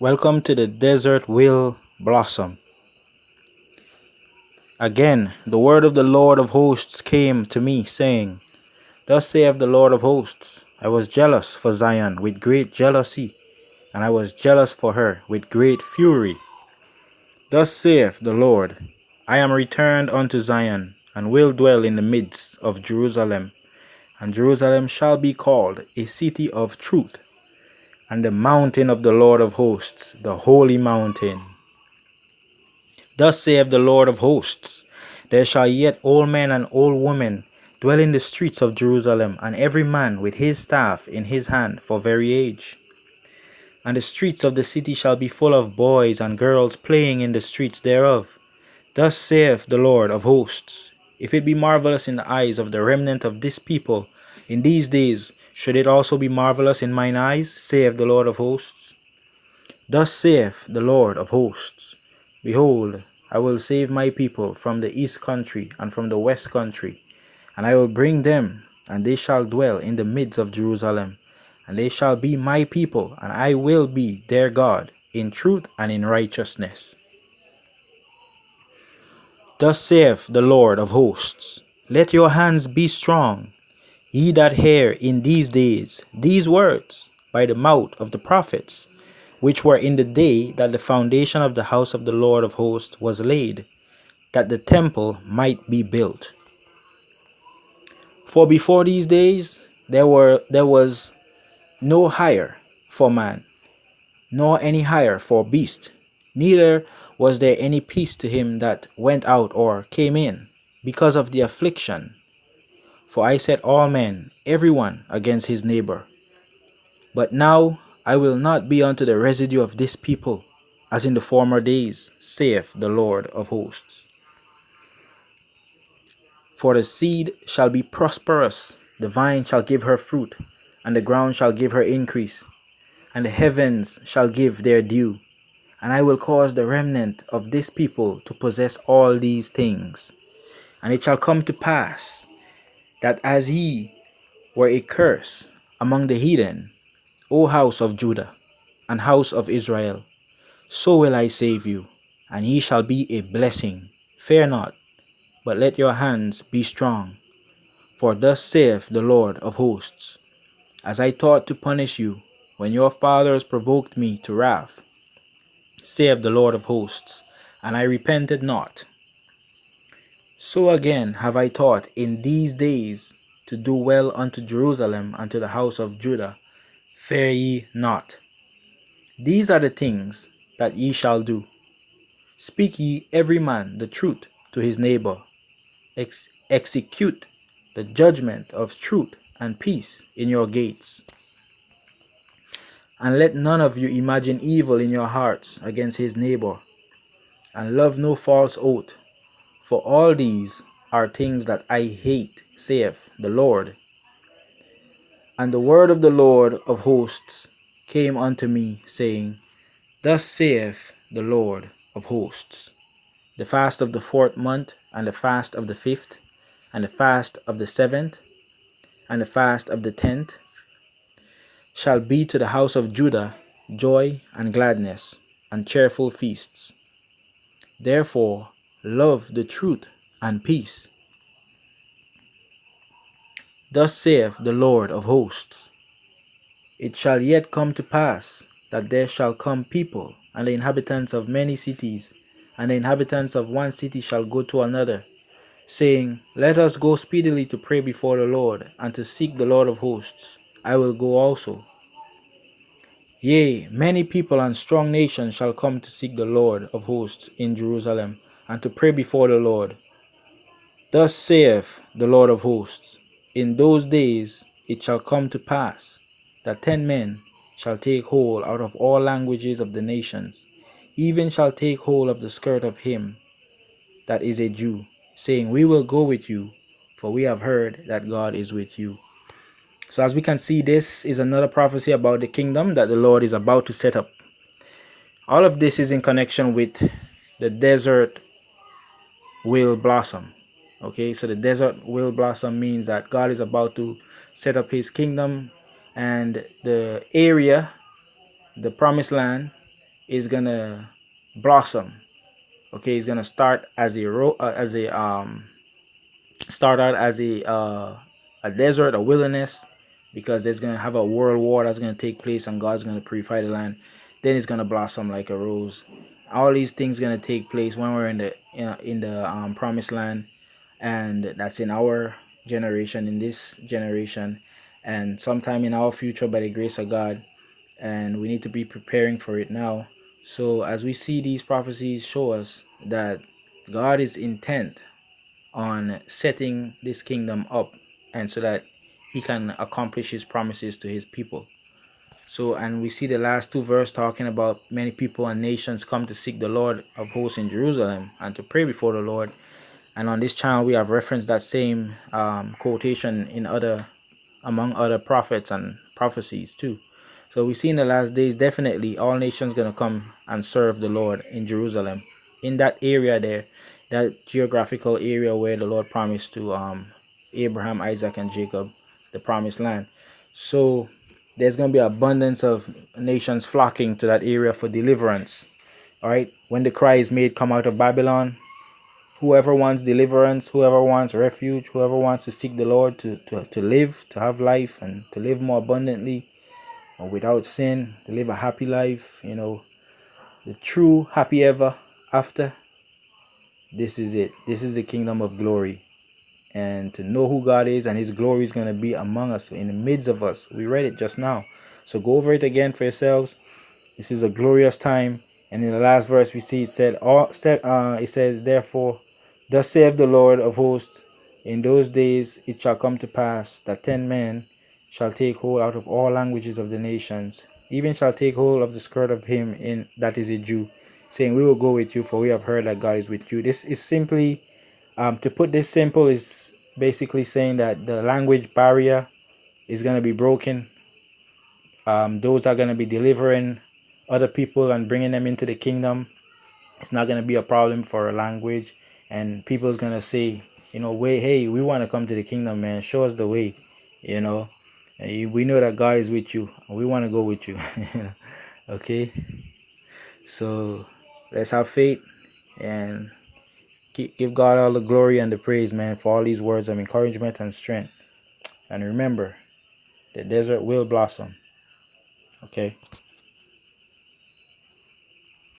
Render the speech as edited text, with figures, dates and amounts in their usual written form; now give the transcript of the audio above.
Welcome to the desert will blossom. Again, the word of the Lord of hosts came to me, saying, Thus saith the Lord of hosts, I was jealous for Zion with great jealousy, and I was jealous for her with great fury. Thus saith the Lord, I am returned unto Zion, and will dwell in the midst of Jerusalem, and Jerusalem shall be called a city of truth, and the mountain of the Lord of hosts, the holy mountain. Thus saith the Lord of hosts, There shall yet old men and old women dwell in the streets of Jerusalem, and every man with his staff in his hand for very age. And the streets of the city shall be full of boys and girls playing in the streets thereof. Thus saith the Lord of hosts, If it be marvelous in the eyes of the remnant of this people in these days, should it also be marvelous in mine eyes, saith the Lord of hosts? Thus saith the Lord of hosts, Behold, I will save my people from the east country and from the west country, and I will bring them, and they shall dwell in the midst of Jerusalem, and they shall be my people, and I will be their God, in truth and in righteousness. Thus saith the Lord of hosts, Let your hands be strong, ye that hear in these days these words by the mouth of the prophets, which were in the day that the foundation of the house of the Lord of hosts was laid, that the temple might be built. For before these days there was no hire for man, nor any hire for beast, neither was there any peace to him that went out or came in, because of the affliction. For I set all men, every one, against his neighbor. But now I will not be unto the residue of this people, as in the former days, saith the Lord of hosts. For the seed shall be prosperous, the vine shall give her fruit, and the ground shall give her increase, and the heavens shall give their due. And I will cause the remnant of this people to possess all these things. And it shall come to pass, that as ye were a curse among the heathen, O house of Judah, and house of Israel, so will I save you, and ye shall be a blessing. Fear not, but let your hands be strong. For thus saith the Lord of hosts, As I thought to punish you, when your fathers provoked me to wrath, saith the Lord of hosts, and I repented not, so again have I thought in these days to do well unto Jerusalem and to the house of Judah. Fear ye not. These are the things that ye shall do. Speak ye every man the truth to his neighbor. Execute the judgment of truth and peace in your gates. And let none of you imagine evil in your hearts against his neighbor, and love no false oath, for all these are things that I hate, saith the Lord. And the word of the Lord of hosts came unto me, saying, Thus saith the Lord of hosts, The fast of the 4th month, and the fast of the 5th, and the fast of the 7th, and the fast of the 10th, shall be to the house of Judah joy and gladness, and cheerful feasts. Therefore love the truth and peace. Thus saith the Lord of hosts, It shall yet come to pass, that there shall come people, and the inhabitants of many cities, and the inhabitants of one city shall go to another, saying, Let us go speedily to pray before the Lord, and to seek the Lord of hosts. I will go also. Yea, many people and strong nations shall come to seek the Lord of hosts in Jerusalem, and to pray before the Lord. Thus saith the Lord of hosts, In those days it shall come to pass, that 10 men shall take hold out of all languages of the nations, even shall take hold of the skirt of him that is a Jew, saying, We will go with you, for we have heard that God is with you. So as we can see, this is another prophecy about the kingdom that the Lord is about to set up. All of this is in connection with the desert will blossom. Okay, so the desert will blossom means that God is about to set up his kingdom, and the area, the promised land, is gonna blossom. Okay, it's gonna start as start out as a desert, a wilderness, because there's gonna have a world war that's gonna take place, and God's gonna purify the land. Then it's gonna blossom like a rose. All these things gonna take place when we're in the promised land, and that's in our generation, in this generation, and sometime in our future by the grace of God. And we need to be preparing for it now. So as we see these prophecies show us that God is intent on setting this kingdom up, and so that he can accomplish his promises to his people. So, and we see the last two verses talking about many people and nations come to seek the Lord of hosts in Jerusalem and to pray before the Lord. And on this channel we have referenced that same quotation in among other prophets and prophecies too. So we see in the last days, definitely all nations gonna come and serve the Lord in Jerusalem, in that area there, that geographical area where the Lord promised to Abraham, Isaac, and Jacob, the promised land. So there's gonna be abundance of nations flocking to that area for deliverance. All right, when the cry is made, come out of Babylon. Whoever wants deliverance, whoever wants refuge, whoever wants to seek the Lord to live, to have life, and to live more abundantly or without sin, to live a happy life, the true happy ever after. This is it. This is the kingdom of glory. And to know who God is, and his glory is going to be among us, in the midst of us. We read it just now. So go over it again for yourselves. This is a glorious time. And in the last verse we see it says, therefore, thus saith the Lord of hosts, in those days it shall come to pass that 10 men shall take hold out of all languages of the nations, even shall take hold of the skirt of him that is a Jew, saying, we will go with you, for we have heard that God is with you. This is simply, to put this simple, is basically saying that the language barrier is going to be broken. Those are going to be delivering other people and bringing them into the kingdom. It's not going to be a problem for a language, and people's going to say, hey, we want to come to the kingdom, man. Show us the way. We know that God is with you, and we want to go with you. Okay, so let's have faith and give God all the glory and the praise, man, for all these words of encouragement and strength. And remember, the desert will blossom. Okay.